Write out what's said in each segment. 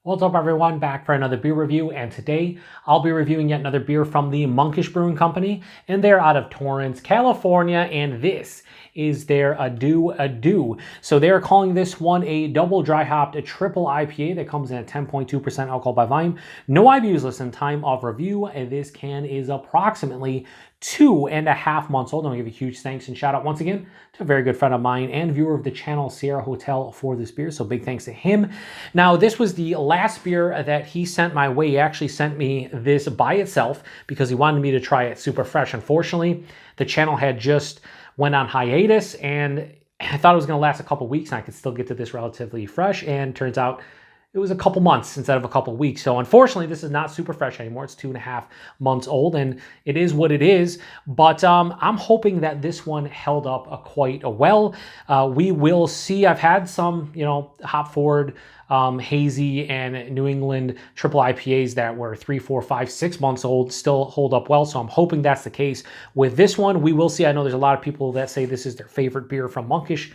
What's up everyone, back for another beer review, and today I'll be reviewing yet another beer from the Monkish Brewing Company, and they're out of Torrance, California, and this is their Adieu Adieu. So they're calling this one a double dry hopped triple IPA that comes in at 10.2% alcohol by volume. No IBUs listed. Time of review, and this can is approximately 2.5 months old. I want to give a huge thanks and shout out once again to a very good friend of mine and viewer of the channel, Sierra Hotel, for this beer. So big thanks to him. Now, this was the last beer that he sent my way. He actually sent me this by itself because he wanted me to try it super fresh. Unfortunately, the channel had just went on hiatus, and I thought it was going to last a couple weeks and I could still get to this relatively fresh, and turns out it was a couple months instead of a couple weeks. So unfortunately, this is not super fresh anymore. It's 2.5 months old, and it is what it is. But I'm hoping that this one held up quite well. We will see. I've had some, hop forward, hazy and New England Triple IPAs that were 3, 4, 5, 6 months old, still hold up well. So I'm hoping that's the case with this one. We will see. I know there's a lot of people that say this is their favorite beer from Monkish.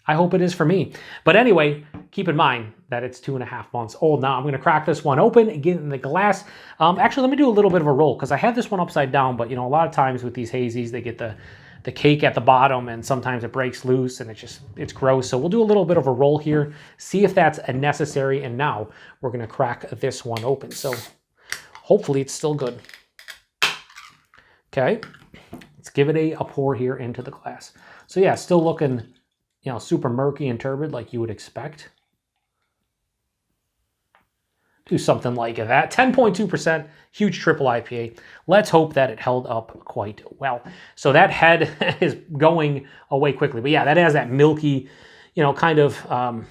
I hope it is for me. But anyway, keep in mind that it's 2.5 months old. Now I'm going to crack this one open and get it in the glass. Actually, let me do a little bit of a roll because I had this one upside down, but a lot of times with these hazies, they get the cake at the bottom and sometimes it breaks loose and it's gross. So we'll do a little bit of a roll here, see if that's necessary. And now we're going to crack this one open. So hopefully it's still good. Okay, let's give it a pour here into the glass. So yeah, still looking super murky and turbid like you would expect. Do something like that. 10.2%, huge triple IPA. Let's hope that it held up quite well. So that head is going away quickly. But yeah, that has that milky, kind of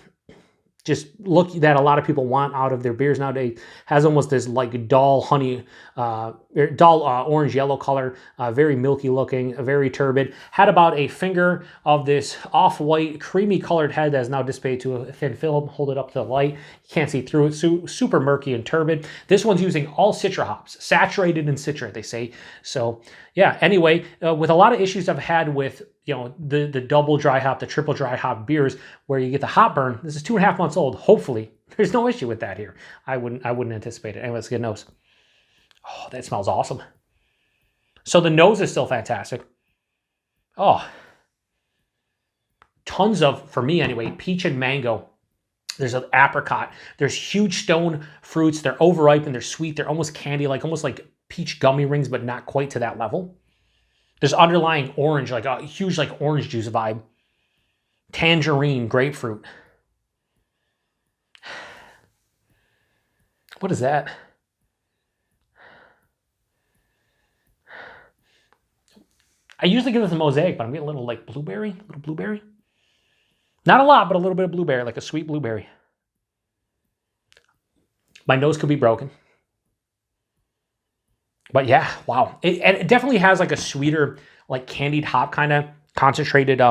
just look that a lot of people want out of their beers nowadays. Has almost this like dull honey, dull orange yellow color, very milky looking, very turbid. Had about a finger of this off-white creamy colored head that is now dissipated to a thin film. Hold it up to the light. You can't see through it. Super murky and turbid. This one's using all Citra hops, saturated in Citra, they say. So yeah, anyway, with a lot of issues I've had with the double dry hop, the triple dry hop beers where you get the hop burn. This is 2.5 months old. Hopefully there's no issue with that here. I wouldn't anticipate it. Anyway, let's get a nose. Oh, that smells awesome. So the nose is still fantastic. Oh, tons of, for me anyway, peach and mango. There's an apricot. There's huge stone fruits. They're overripe and they're sweet. They're almost candy-like, almost like peach gummy rings, but not quite to that level. There's underlying orange, like a huge like orange juice vibe. Tangerine, grapefruit. What is that? I usually give this a mosaic, but I'm getting a little like blueberry, Not a lot, but a little bit of blueberry, like a sweet blueberry. My nose could be broken. But yeah, wow. It definitely has like a sweeter, like candied hop kind of concentrated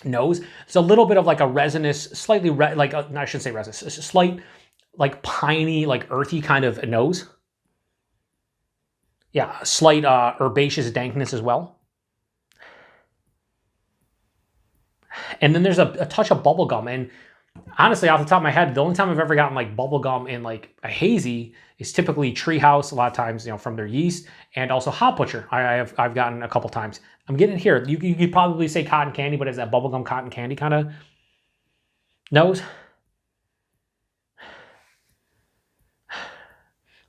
nose. It's a little bit of like a resinous, slightly, I shouldn't say resinous, it's a slight like piney, like earthy kind of nose. Yeah, slight herbaceous dankness as well. And then there's a touch of bubble gum. And honestly, off the top of my head, the only time I've ever gotten like bubble gum in like a hazy is typically Treehouse, a lot of times, from their yeast, and also Hop Butcher. I've gotten a couple times. I'm getting here. You could probably say cotton candy, but it's that bubblegum cotton candy kind of nose.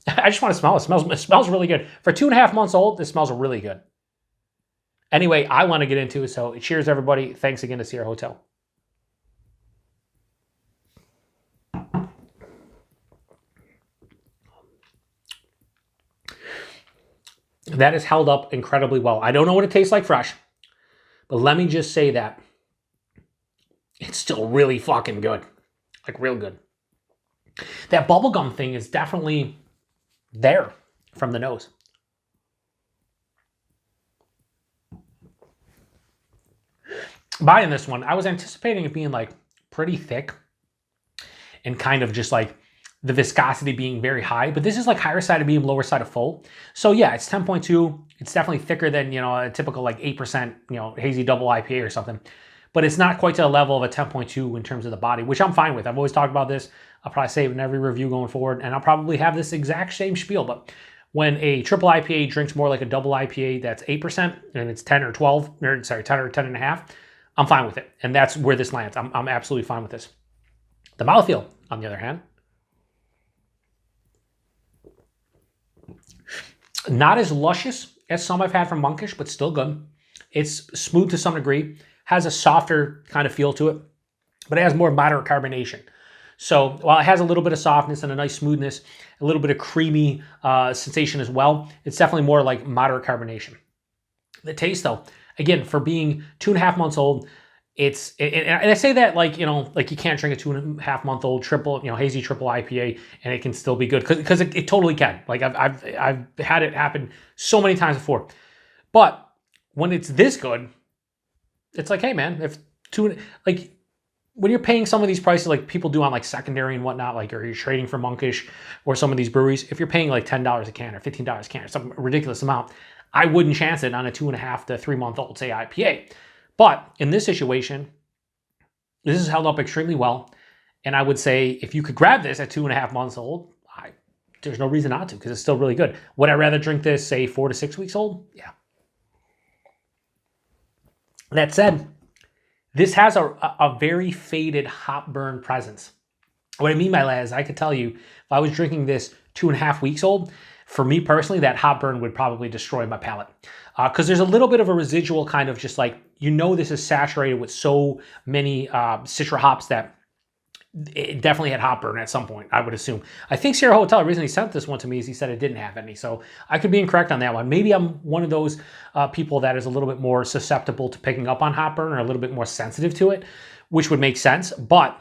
I just want to smell it. It smells really good. For 2.5 months old, this smells really good. Anyway, I want to get into it, so cheers, everybody. Thanks again to Sierra Hotel. That is held up incredibly well. I don't know what it tastes like fresh, but let me just say that it's still really fucking good. Like real good. That bubblegum thing is definitely there from the nose. Buying this one, I was anticipating it being like pretty thick and kind of just like the viscosity being very high, but this is like higher side of medium, lower side of full. So yeah, it's 10.2. It's definitely thicker than, a typical like 8%, hazy double IPA or something. But it's not quite to the level of a 10.2 in terms of the body, which I'm fine with. I've always talked about this. I'll probably say it in every review going forward, and I'll probably have this exact same spiel. But when a triple IPA drinks more like a double IPA that's 8% and it's 10 or 12, or sorry, 10 or 10 and a half, I'm fine with it. And that's where this lands. I'm absolutely fine with this. The mouthfeel, on the other hand, not as luscious as some I've had from Monkish, but still good. It's smooth to some degree, has a softer kind of feel to it, but it has more moderate carbonation. So while it has a little bit of softness and a nice smoothness, a little bit of creamy sensation as well, it's definitely more like moderate carbonation. The taste though, again, for being 2.5 months old, and I say that like, like you can't drink a 2.5 month old triple, hazy triple IPA and it can still be good because it totally can. Like I've had it happen so many times before. But when it's this good, it's like, hey man, when you're paying some of these prices like people do on like secondary and whatnot, like, or you're trading for Monkish or some of these breweries, if you're paying like $10 a can or $15 a can or some ridiculous amount, I wouldn't chance it on a 2.5 to 3 month old, say, IPA. But in this situation, this is held up extremely well. And I would say if you could grab this at 2.5 months old, there's no reason not to, because it's still really good. Would I rather drink this, say, 4 to 6 weeks old? Yeah. That said, this has a very faded hop burn presence. What I mean by that is I could tell you if I was drinking this 2.5 weeks old, for me personally, that hop burn would probably destroy my palate. Because there's a little bit of a residual kind of just like, this is saturated with so many Citra hops that it definitely had hop burn at some point, I would assume. I think Sierra Hotel originally sent this one to me as he said it didn't have any. So I could be incorrect on that one. Maybe I'm one of those people that is a little bit more susceptible to picking up on hop burn or a little bit more sensitive to it, which would make sense. But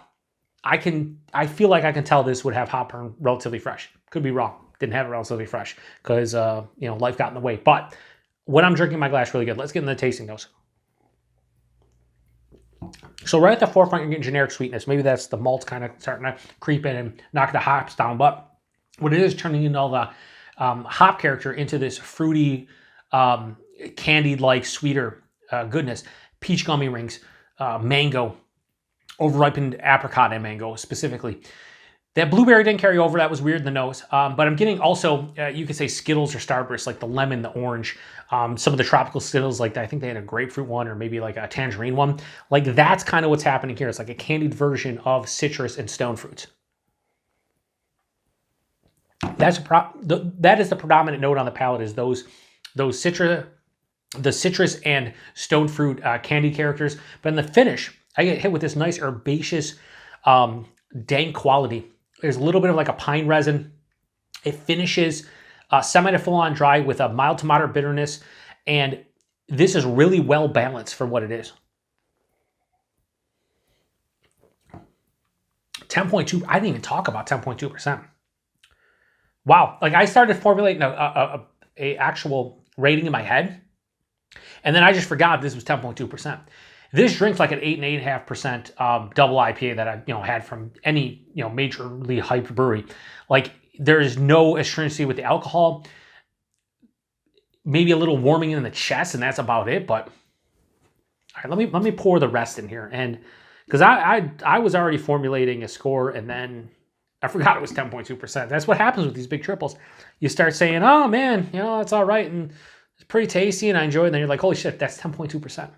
I feel like I can tell this would have hop burn relatively fresh. Could be wrong. Didn't have it relatively fresh because, life got in the way. But when I'm drinking my glass, really good. Let's get into the tasting notes. So right at the forefront, you're getting generic sweetness. Maybe that's the malts kind of starting to creep in and knock the hops down. But what it is turning into all the hop character into this fruity, candied-like sweeter goodness. Peach gummy rings, mango, overripened apricot and mango specifically. That blueberry didn't carry over. That was weird in the nose. But I'm getting also, you could say Skittles or Starburst, like the lemon, the orange, some of the tropical Skittles, like I think they had a grapefruit one or maybe like a tangerine one. Like that's kind of what's happening here. It's like a candied version of citrus and stone fruits. That is the predominant note on the palate is those Citra, the citrus and stone fruit candy characters. But in the finish, I get hit with this nice herbaceous, dank quality. There's a little bit of like a pine resin. It finishes semi to full on dry with a mild to moderate bitterness. And this is really well balanced for what it is. 10.2, I didn't even talk about 10.2%. Wow. Like I started formulating a actual rating in my head. And then I just forgot this was 10.2%. This drink's like an 8 and 8.5% double IPA that I had from any majorly hyped brewery. Like there is no astringency with the alcohol. Maybe a little warming in the chest, and that's about it. But all right, let me pour the rest in here, and because I was already formulating a score, and then I forgot it was 10.2%. That's what happens with these big triples. You start saying, "Oh man, it's all right, and it's pretty tasty, and I enjoy it." And then you're like, "Holy shit, that's 10.2%."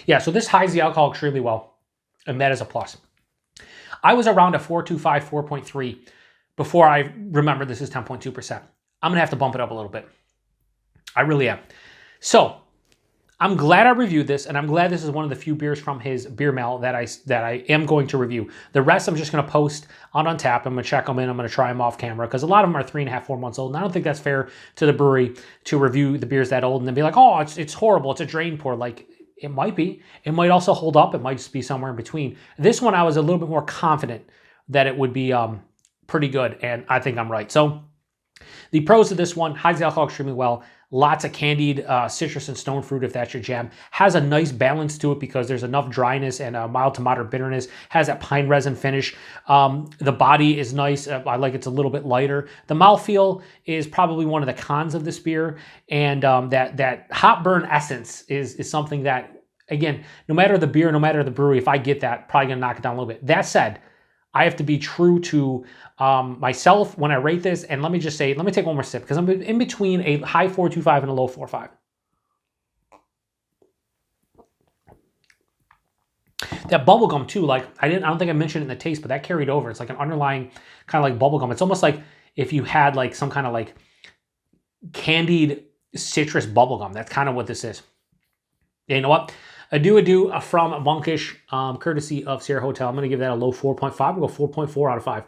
Yeah, so this hides the alcohol extremely well, and that is a plus. I was around a 4.25, 4.3 before I remembered this is 10.2%. I'm going to have to bump it up a little bit. I really am. So I'm glad I reviewed this, and I'm glad this is one of the few beers from his beer mail that I am going to review. The rest I'm just going to post on Untappd. I'm going to check them in. I'm going to try them off camera because a lot of them are 3.5, 4 months old, and I don't think that's fair to the brewery to review the beers that old and then be like, oh, it's horrible. It's a drain pour. Like, it might be. It might also hold up. It might just be somewhere in between. This one, I was a little bit more confident that it would be pretty good, and I think I'm right. So the pros of this one, hides the alcohol extremely well. Lots of candied citrus and stone fruit, if that's your jam. Has a nice balance to it because there's enough dryness and a mild to moderate bitterness. Has that pine resin finish. The body is nice. I like it's a little bit lighter. The mouthfeel is probably one of the cons of this beer. And that hop burn essence is something that again, no matter the beer, no matter the brewery, if I get that, probably going to knock it down a little bit. That said, I have to be true to myself when I rate this. And let me just say, let me take one more sip because I'm in between a high 4.25 and a low 4.5. That bubblegum too, like I don't think I mentioned it in the taste, but that carried over. It's like an underlying kind of like bubblegum. It's almost like if you had like some kind of like candied citrus bubblegum. That's kind of what this is. You know what? Adieu Adieu from Monkish, courtesy of Sierra Hotel. I'm going to give that a low 4.5. We'll go 4.4 out of 5.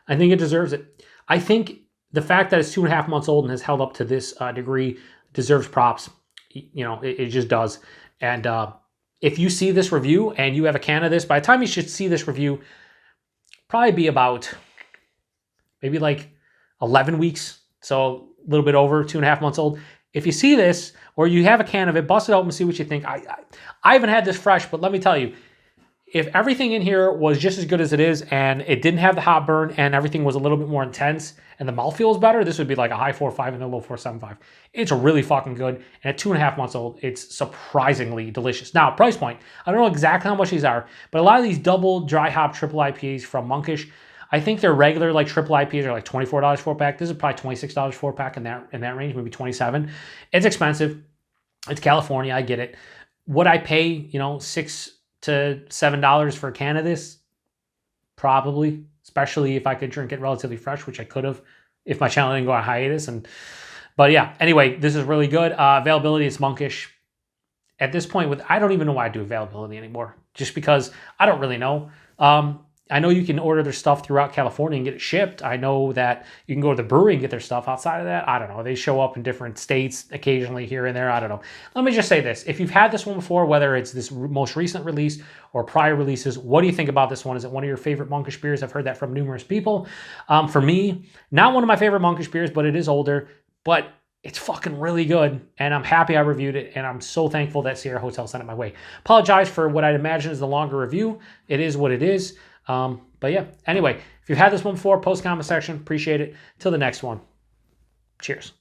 I think it deserves it. I think the fact that it's 2.5 months old and has held up to this degree deserves props. You know, it just does. And if you see this review and you have a can of this, by the time you should see this review, probably be about maybe like 11 weeks. So a little bit over 2.5 months old. If you see this or you have a can of it, bust it open and see what you think. I haven't had this fresh, but let me tell you, if everything in here was just as good as it is and it didn't have the hot burn and everything was a little bit more intense and the mouthfeel was better, this would be like a high 4.5 and a low 4.75. It's really fucking good. And at 2.5 months old, it's surprisingly delicious. Now, price point, I don't know exactly how much these are, but a lot of these double dry hop triple IPAs from Monkish, I think their regular like triple IPAs are like $24 4 pack. This is probably $26 4 pack in that range, maybe 27. It's expensive. It's California, I get it. Would I pay, you know, $6 to $7 for a can of this? Probably, especially if I could drink it relatively fresh, which I could have if my channel didn't go on hiatus. But yeah, anyway, this is really good. Availability is Monkish. At this point, I don't even know why I do availability anymore, just because I don't really know. I know you can order their stuff throughout California and get it shipped. I know that you can go to the brewery and get their stuff. Outside of that, I don't know. They show up in different states occasionally here and there. I don't know. Let me just say this. If you've had this one before, whether it's this most recent release or prior releases, what do you think about this one? Is it one of your favorite Monkish beers? I've heard that from numerous people. For me, not one of my favorite Monkish beers, but it is older. But it's fucking really good, and I'm happy I reviewed it, and I'm so thankful that Sierra Hotel sent it my way. Apologize for what I'd imagine is the longer review. It is what it is. But yeah, anyway, if you've had this one before, post comment section. Appreciate it. Till the next one. Cheers.